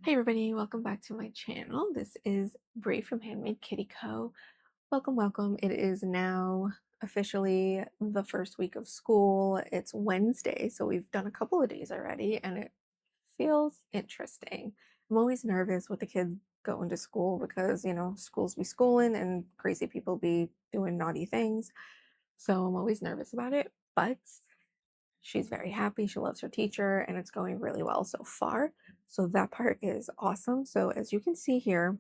Hey everybody, welcome back to my channel. This is Brie from Handmade Kitty Co. Welcome, welcome. It is now officially the first week of school. It's Wednesday, so we've done a couple of days already, and it feels interesting. I'm always nervous with the kids going to school because, schools be schooling and crazy people be doing naughty things. So I'm always nervous about it, but she's very happy. She loves her teacher, and it's going really well so far. So that part is awesome. So as you can see here,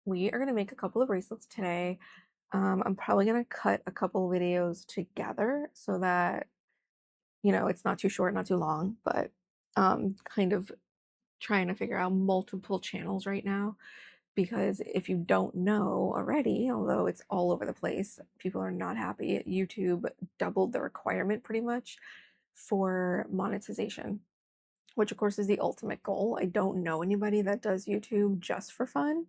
we are going to make a couple of bracelets today. I'm probably going to cut a couple videos together so that, it's not too short, not too long, but kind of trying to figure out multiple channels right now. Because if you don't know already, although it's all over the place, people are not happy. YouTube doubled the requirement pretty much for monetization, which of course is the ultimate goal. I don't know anybody that does YouTube just for fun,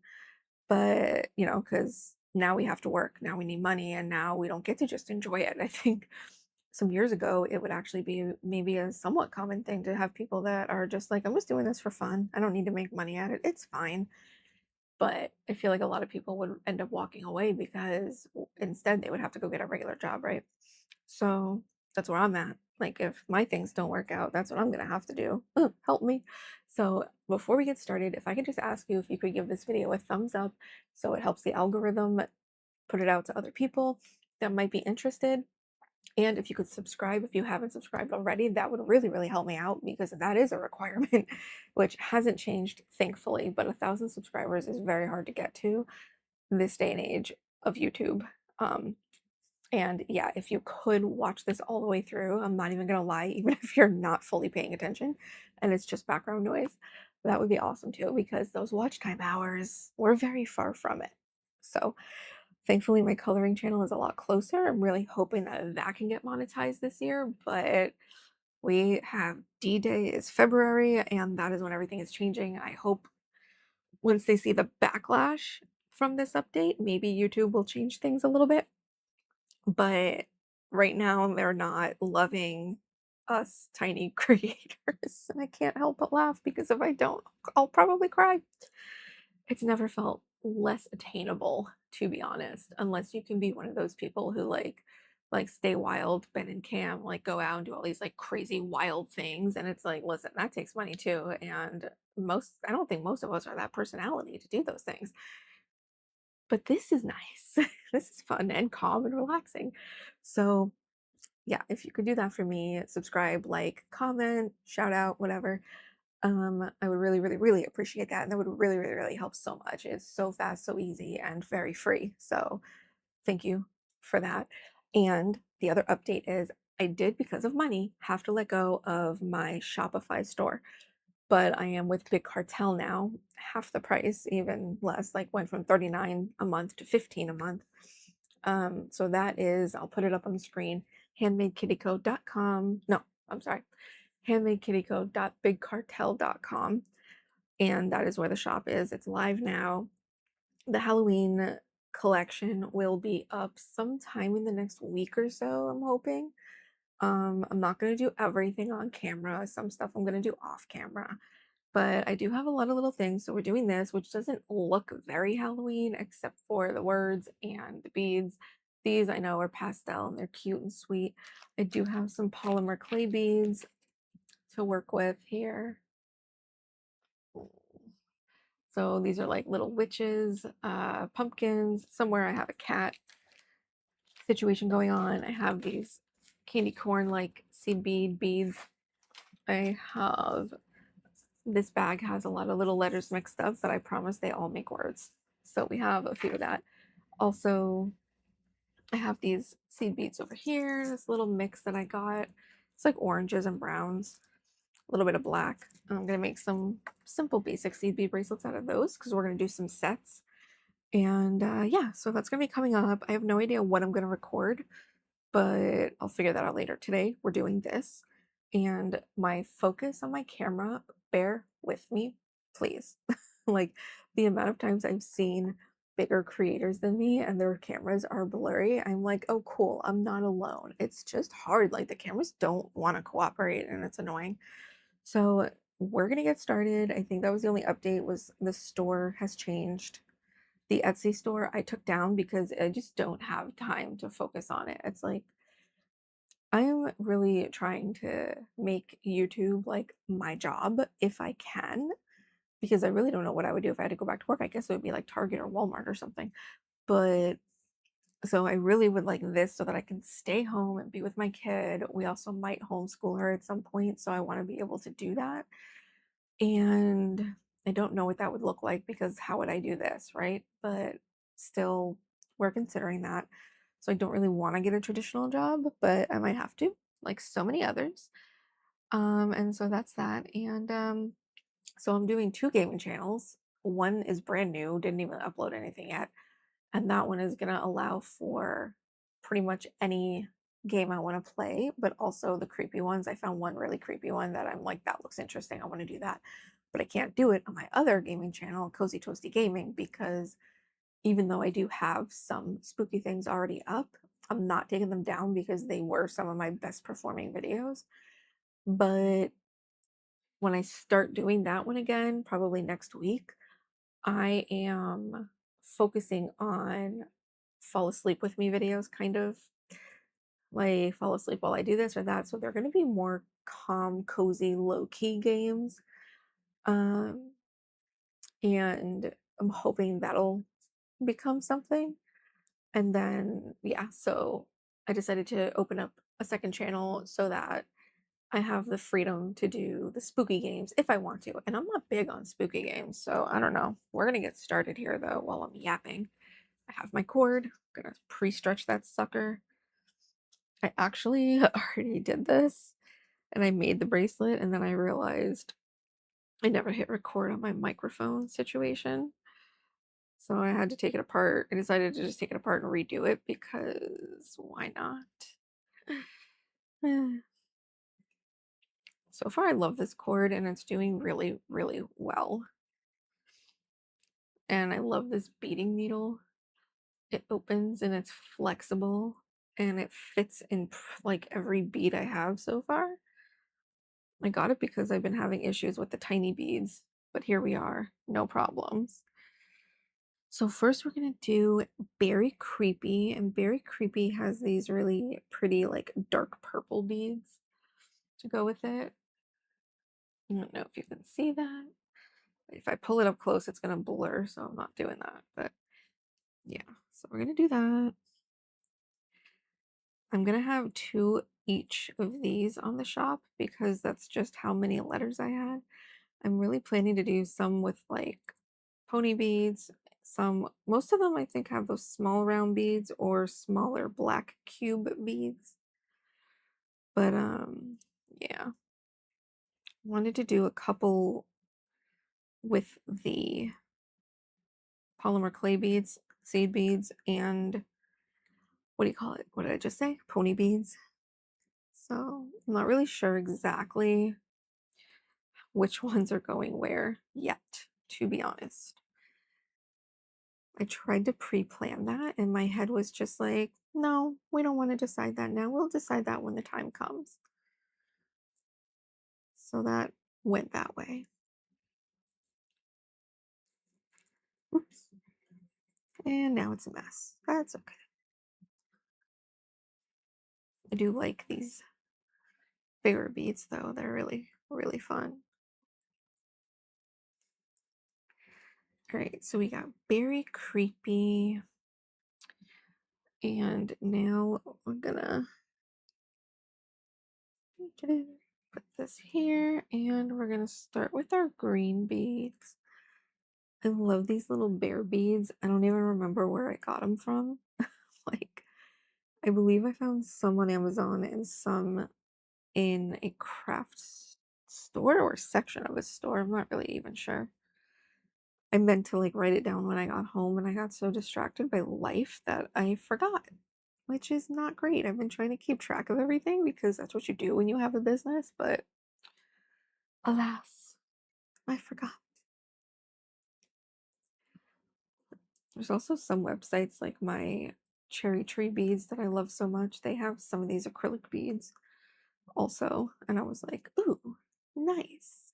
but because now we have to work, now we need money, and now we don't get to just enjoy it. I think some years ago it would actually be maybe a somewhat common thing to have people that are just like, I'm just doing this for fun. I don't need to make money at it. It's fine. But I feel like a lot of people would end up walking away because instead they would have to go get a regular job, right? So that's where I'm at. Like, if my things don't work out, that's what I'm gonna have to do. Help me. So before we get started, if I could just ask you if you could give this video a thumbs up so it helps the algorithm put it out to other people that might be interested. And if you could subscribe if you haven't subscribed already, that would really, really help me out because that is a requirement, which hasn't changed, thankfully. But 1,000 subscribers is very hard to get to in this day and age of YouTube. Um, and yeah, if you could watch this all the way through, I'm not even gonna lie, even if you're not fully paying attention and it's just background noise, that would be awesome too, because those watch time hours, we're very far from it. So thankfully, my coloring channel is a lot closer. I'm really hoping that that can get monetized this year, but we have D-Day is February, and that is when everything is changing. I hope once they see the backlash from this update, maybe YouTube will change things a little bit. But right now, they're not loving us tiny creators. And I can't help but laugh because if I don't, I'll probably cry. It's never felt less attainable, to be honest, unless you can be one of those people who like stay wild, Ben and Cam, like go out and do all these like crazy wild things. And it's like, listen, that takes money too. And I don't think most of us are that personality to do those things. But this is nice. This is fun and calm and relaxing. So yeah, if you could do that for me, subscribe, like, comment, shout out, whatever. I would really, really, really appreciate that. And that would really, really, really help so much. It's so fast, so easy, and very free. So thank you for that. And the other update is I did, because of money, have to let go of my Shopify store. But I am with Big Cartel now, half the price, even less, like went from 39 a month to 15 a month. So that is, I'll put it up on the screen, handmadekittyco.com. No, I'm sorry, handmadekittyco.bigcartel.com. And that is where the shop is. It's live now. The Halloween collection will be up sometime in the next week or so, I'm hoping. I'm not going to do everything on camera. Some stuff I'm going to do off camera. But I do have a lot of little things. So we're doing this, which doesn't look very Halloween except for the words and the beads. These I know are pastel and they're cute and sweet. I do have some polymer clay beads to work with here. So these are like little witches, pumpkins. Somewhere I have a cat situation going on. I have these candy corn like seed bead beads. I have this bag has a lot of little letters mixed up, but I promise they all make words. So we have a few of that. Also, I have these seed beads over here, this little mix that I got. It's like oranges and browns, a little bit of black. I'm going to make some simple basic seed bead bracelets out of those because we're going to do some sets. And yeah, so that's going to be coming up. I have no idea what I'm going to record, but I'll figure that out later. Today, we're doing this. And my focus on my camera, bear with me, please. Like the amount of times I've seen bigger creators than me and their cameras are blurry, I'm like, oh, cool, I'm not alone. It's just hard. Like the cameras don't want to cooperate and it's annoying. So we're gonna get started. I think that was the only update, was the store has changed. The Etsy store I took down because I just don't have time to focus on it. It's like I'm really trying to make YouTube like my job if I can, because I really don't know what I would do if I had to go back to work. I guess it would be like Target or Walmart or something. But so I really would like this so that I can stay home and be with my kid. We also might homeschool her at some point, so I want to be able to do that. And I don't know what that would look like because how would I do this, right? But still, we're considering that. So I don't really want to get a traditional job, but I might have to, like so many others. And so that's that. And so I'm doing two gaming channels. One is brand new, didn't even upload anything yet. And that one is going to allow for pretty much any game I want to play, but also the creepy ones. I found one really creepy one that I'm like, that looks interesting. I want to do that. But I can't do it on my other gaming channel, Cozy Toasty Gaming, because even though I do have some spooky things already up, I'm not taking them down because they were some of my best performing videos. But when I start doing that one again, probably next week, I am focusing on fall asleep with me videos, kind of like fall asleep while I do this or that. So they're going to be more calm, cozy, low key games. Um, and I'm hoping that'll become something. And then, yeah, so I decided to open up a second channel so that I have the freedom to do the spooky games if I want to. And I'm not big on spooky games, so I don't know. We're going to get started here though while I'm yapping. I have my cord. I'm going to pre-stretch that sucker. I actually already did this and I made the bracelet and then I realized I never hit record on my microphone situation. So I had to take it apart. I decided to just take it apart and redo it because why not? So far I love this cord and it's doing really, really well. And I love this beading needle. It opens and it's flexible and it fits in like every bead I have so far. I got it because I've been having issues with the tiny beads, but here we are, no problems. So first we're gonna do Berry Creepy, and Berry Creepy has these really pretty like dark purple beads to go with it. I don't know if you can see that. If I pull it up close, it's gonna blur, so I'm not doing that. But yeah, so we're gonna do that. I'm gonna have two each of these on the shop because that's just how many letters I had. I'm really planning to do some with like pony beads. Most of them I think have those small round beads or smaller black cube beads. But yeah, wanted to do a couple with the polymer clay beads, seed beads, and what do you call it? What did I just say? Pony beads. So I'm not really sure exactly which ones are going where yet, to be honest. I tried to pre-plan that and my head was just like, no, we don't want to decide that now. We'll decide that when the time comes. So that went that way. Oops. And now it's a mess. That's okay. I do like these bigger beads though. They're really, really fun. All right, so we got Berry Creepy. And now we're gonna put this here and we're gonna start with our green beads. I love these little bear beads. I don't even remember where I got them from. Like, I believe I found some on Amazon and some in a craft store or section of a store. I'm not really even sure. I meant to like write it down when I got home and I got so distracted by life that I forgot, which is not great. I've been trying to keep track of everything because that's what you do when you have a business, but alas, I forgot. There's also some websites like my cherry tree beads that I love so much. They have some of these acrylic beads also. And I was like, ooh, nice.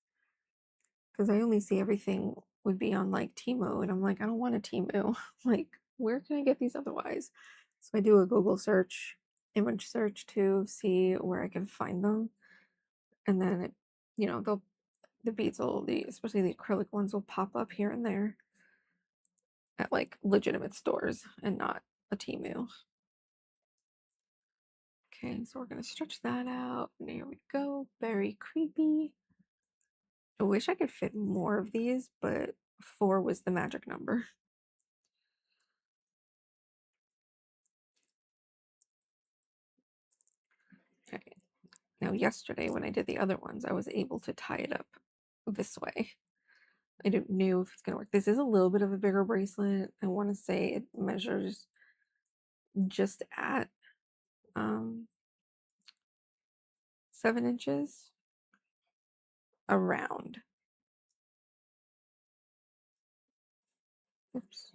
because I only see everything would be on like Temu, and I'm like, I don't want a Temu. Like, where can I get these otherwise? So I do a Google search, image search to see where I can find them, and then they'll the beads will especially the acrylic ones will pop up here and there at like legitimate stores and not a Temu. Okay, so we're gonna stretch that out. And there we go. Very creepy. I wish I could fit more of these, but 4 was the magic number. Okay. Now, yesterday when I did the other ones, I was able to tie it up this way. I don't know if it's gonna work. This is a little bit of a bigger bracelet. I want to say it measures just at 7 inches around. Oops.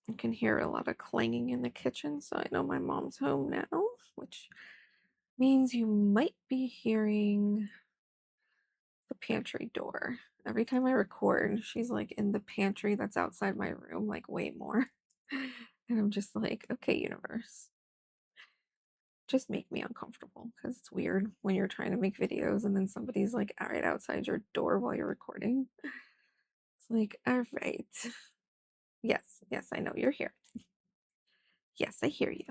I can hear a lot of clanging in the kitchen, so I know my mom's home now, which means you might be hearing the pantry door. Every time I record, she's like in the pantry that's outside my room, like way more. And I'm just like, okay, universe, just make me uncomfortable because it's weird when you're trying to make videos and then somebody's like right outside your door while you're recording. It's like, all right. Yes, yes, I know you're here. Yes, I hear you.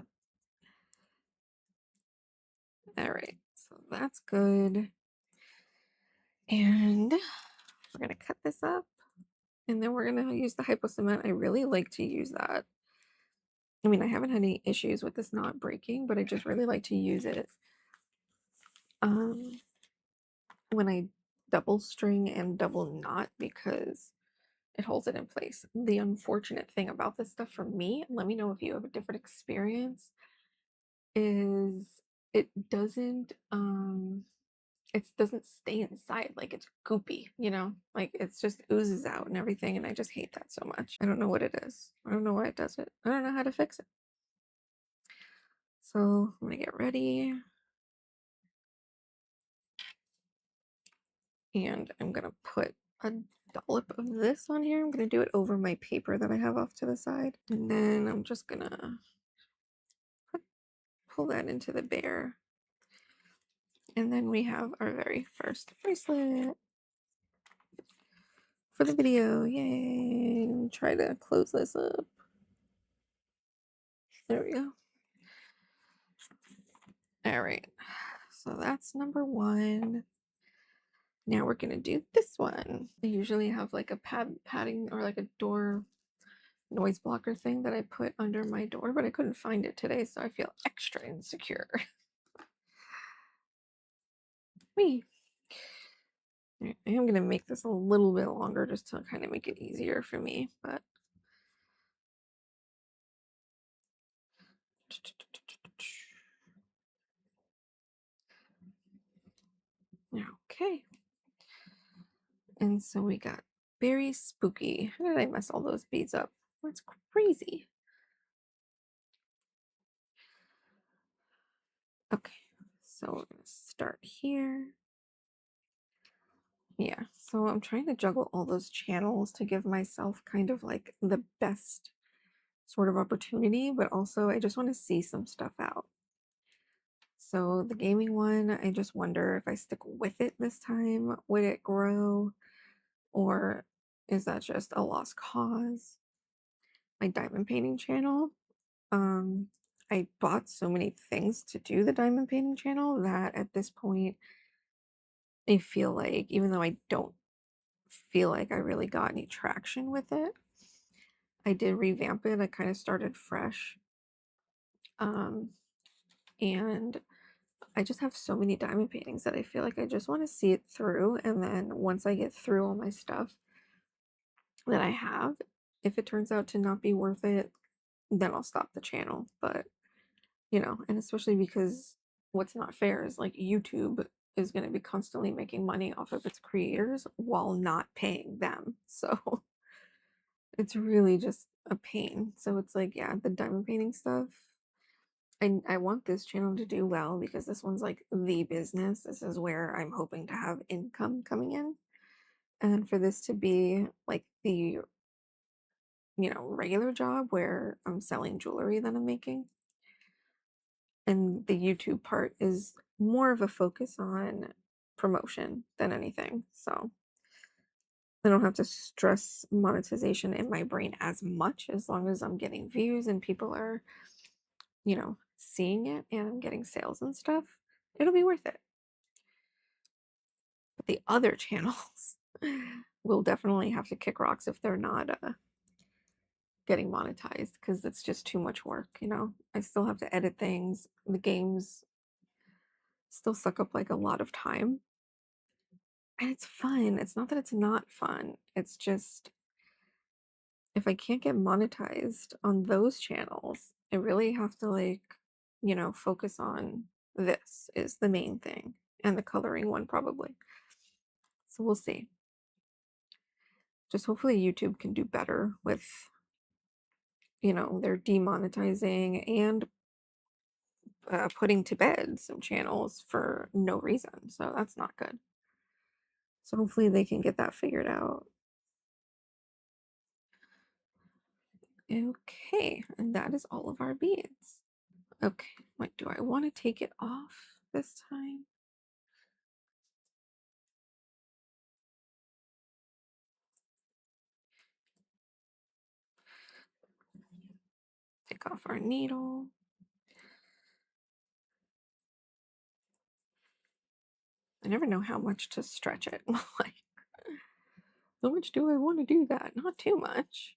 All right, so that's good. And we're gonna cut this up and then we're gonna use the hypo cement. I really like to use that. I mean, I haven't had any issues with this not breaking, but I just really like to use it um, when I double string and double knot because it holds it in place. The unfortunate thing about this stuff for me, let me know if you have a different experience, is it doesn't stay inside. Like it's goopy, like it's just oozes out and everything, and I just hate that so much. I don't know what it is. I don't know why it does it. I don't know how to fix it. So I'm gonna get ready. And I'm gonna put a dollop of this on here. I'm gonna do it over my paper that I have off to the side. And then I'm just gonna pull that into the bear. And then we have our very first bracelet for the video. Yay! Try to close this up. There we go. All right. So that's number 1. Now we're gonna do this one. I usually have like a padding or like a door noise blocker thing that I put under my door, but I couldn't find it today, so I feel extra insecure. Me. I am gonna make this a little bit longer just to kind of make it easier for me, but okay. And so we got very spooky. How did I mess all those beads up? That's crazy. Okay, so we're gonna start here. Yeah, so I'm trying to juggle all those channels to give myself kind of like the best sort of opportunity, but also I just want to see some stuff out. So the gaming one, I just wonder if I stick with it this time, would it grow? Or is that just a lost cause? My diamond painting channel, um, I bought so many things to do the diamond painting channel that at this point, I feel like even though I don't feel like I really got any traction with it, I did revamp it. I kind of started fresh. Um, and I just have so many diamond paintings that I feel like I just want to see it through. And then once I get through all my stuff that I have, if it turns out to not be worth it, then I'll stop the channel. But, and especially because what's not fair is like YouTube is going to be constantly making money off of its creators while not paying them. So it's really just a pain. So it's like, yeah, the diamond painting stuff, I want this channel to do well because this one's like the business. This is where I'm hoping to have income coming in. And for this to be like the, regular job where I'm selling jewelry that I'm making, and the YouTube part is more of a focus on promotion than anything. So I don't have to stress monetization in my brain as much as long as I'm getting views and people are, seeing it and I'm getting sales and stuff. It'll be worth it. But the other channels will definitely have to kick rocks if they're not getting monetized because it's just too much work. I still have to edit things. The games still suck up like a lot of time. And it's fun. It's not that it's not fun. It's just if I can't get monetized on those channels, I really have to focus on this is the main thing and the coloring one probably. So we'll see. Just hopefully YouTube can do better with, they're demonetizing and putting to bed some channels for no reason. So that's not good. So hopefully they can get that figured out. Okay, and that is all of our beads. Okay, wait, do I want to take it off this time? Take off our needle. I never know how much to stretch it. Like, how much do I want to do that? Not too much.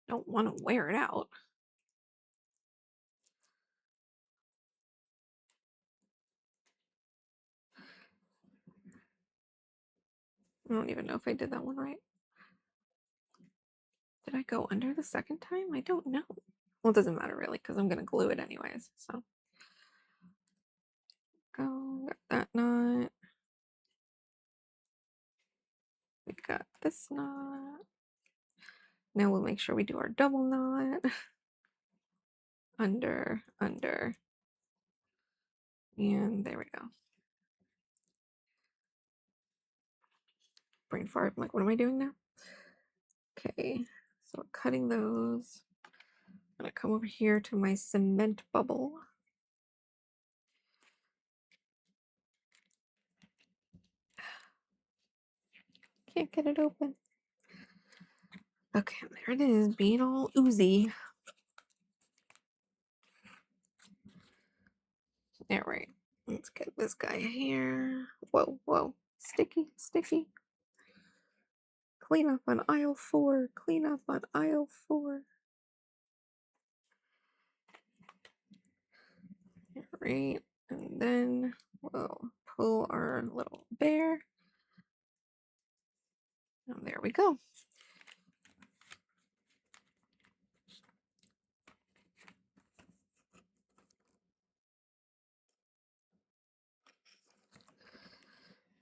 Don't want to wear it out. I don't even know if I did that one right. Did I go under the second time? I don't know. Well, it doesn't matter really because I'm going to glue it anyways. So go, got that knot. We got this knot. Now we'll make sure we do our double knot. Under, under. And there we go. Brain fart. I'm like, what am I doing now? Okay, so we're cutting those. I'm gonna come over here to my cement bubble. Can't get it open. Okay, there it is, being all oozy. All right, let's get this guy here. Whoa, whoa, sticky, sticky. Clean up on aisle 4. Clean up on aisle 4. All right, and then we'll pull our little bear. And there we go.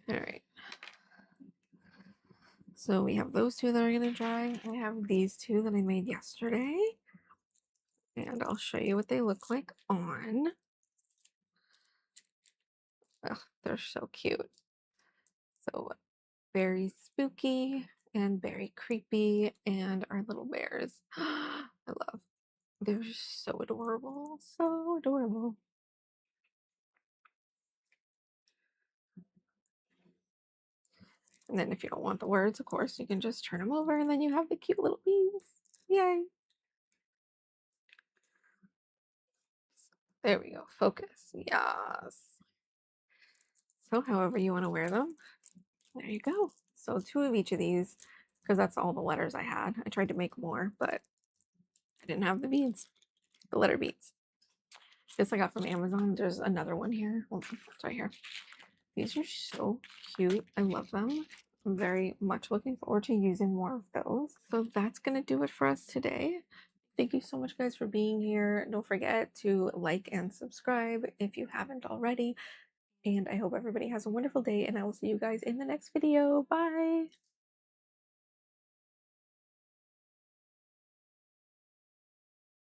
All right. So we have those two that are gonna dry. I have these two that I made yesterday. And I'll show you what they look like on. Ugh, they're so cute. So very spooky and very creepy, and our little bears. I love. They're so adorable, so adorable. And then if you don't want the words, of course, you can just turn them over and then you have the cute little bees. Yay. There we go. Focus. Yes. So however you want to wear them, there you go. So 2 of each of these, because that's all the letters I had. I tried to make more, but I didn't have the beads, the letter beads. This I got from Amazon. There's another one here. Hold on, it's right here. These are so cute. I love them. I'm very much looking forward to using more of those. So that's going to do it for us today. Thank you so much, guys, for being here. Don't forget to like and subscribe if you haven't already. And I hope everybody has a wonderful day, and I will see you guys in the next video. Bye!